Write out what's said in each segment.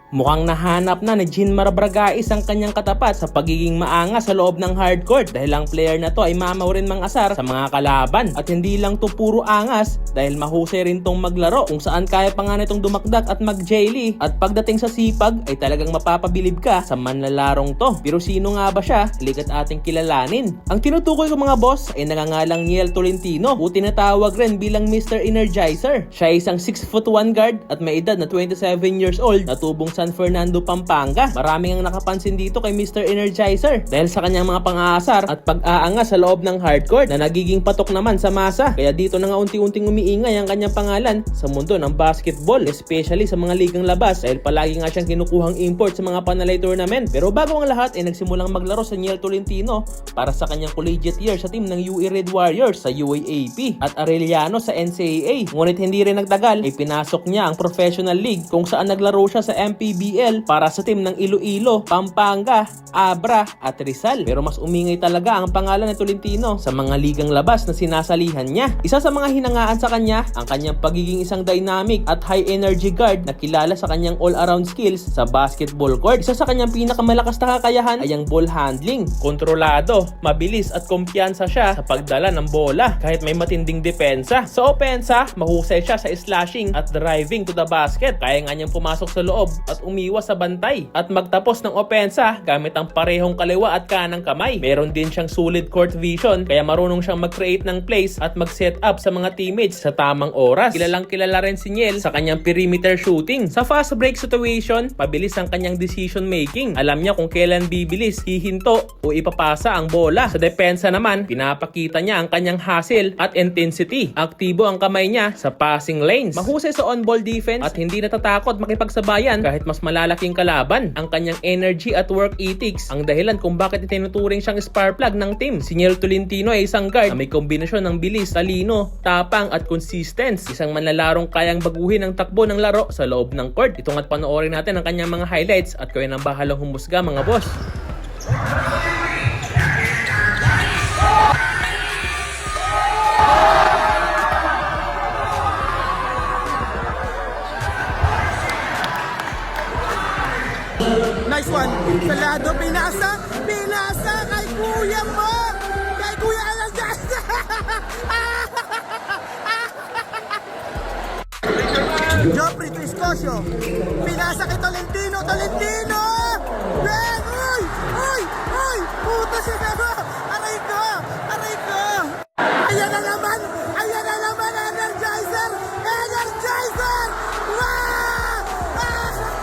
Mukhang nahanap na ni Jean Marabragais ang kanyang katapat sa pagiging maangas sa loob ng hardcourt dahil ang player na to ay mamaw rin mang-asar sa mga kalaban. At hindi lang to puro angas dahil mahusay rin tong maglaro kung saan kaya pa nga nitong dumakdak at mag-jaily. At pagdating sa sipag ay talagang mapapabilib ka sa manlalarong to. Pero sino nga ba siya? Halika't ating kilalanin. Ang tinutukoy ko mga boss ay nangangalang Niel Tolentino o tinatawag rin bilang Mr. Energizer. Siya ay isang 6'1" guard at may edad na 27 years old na tubong San Fernando, Pampanga. Maraming ang nakapansin dito kay Mr. Energizer dahil sa kanyang mga pang-aasar at pag-aangas sa loob ng hardcourt na nagiging patok naman sa masa. Kaya dito na nga unti-unting umiingay ang kanyang pangalan sa mundo ng basketball, especially sa mga ligang labas dahil palagi nga siyang kinukuhang import sa mga panalay tournament. Pero bago ang lahat ay nagsimulang maglaro sa Niel Tolentino para sa kanyang collegiate year sa team ng UE Red Warriors sa UAAP at Arellano sa NCAA. Ngunit hindi rin nagtagal ay pinasok niya ang professional league kung saan naglaro siya sa MPBL para sa team ng Iloilo, Pampanga, Abra at Rizal. Pero mas umingay talaga ang pangalan ni Tolentino sa mga ligang labas na sinasalihan niya. Isa sa mga hinangaan sa kanya ang kanyang pagiging isang dynamic at high energy guard na kilala sa kanyang all-around skills sa basketball court. Isa sa kanyang pinakamalakas na kakayahan ay ang ball handling. Kontrolado, mabilis at kumpiyansa siya sa pagdala ng bola kahit may matinding depensa. Sa opensa, mahusay siya sa slashing at driving to the basket. Kaya nga niyang pumasok sa loob at umiwas sa bantay at magtapos ng opensa gamit ang parehong kaliwa at kanang kamay. Meron din siyang solid court vision kaya marunong siyang mag-create ng plays at mag-set up sa mga teammates sa tamang oras. Kilalang kilala rin si Niel sa kanyang perimeter shooting. Sa fast break situation, pabilis ang kanyang decision making. Alam niya kung kailan bibilis, hihinto o ipapasa ang bola. Sa depensa naman, pinapakita niya ang kanyang hustle at intensity. Aktibo ang kamay niya sa passing lanes. Mahusay sa on-ball defense at hindi natatakot makipagsabayan kahit mas malalaking kalaban. Ang kanyang energy at work ethics ang dahilan kung bakit itinuturing siyang spark plug ng team. Si Niel Tolentino ay isang guard na may kombinasyon ng bilis, talino, tapang at consistency. Isang manlalarong kayang baguhin ang takbo ng laro sa loob ng court. Itong at panoorin natin ang kanyang mga highlights at kayo nang bahalang humusga mga boss. Nice one. Sa lado, pinasa kay kuya mo. Kay kuya Alas. Joffrey Triscosio. Pinasa kay Tolentino. Ben! Uy! Puto si Bebo! Aray ko! Ayan na naman! Energizer! Wow! Energizer!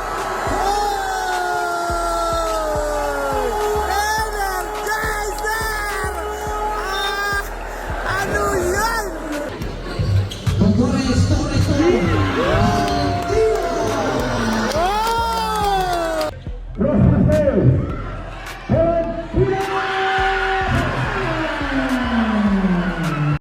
Ano yan?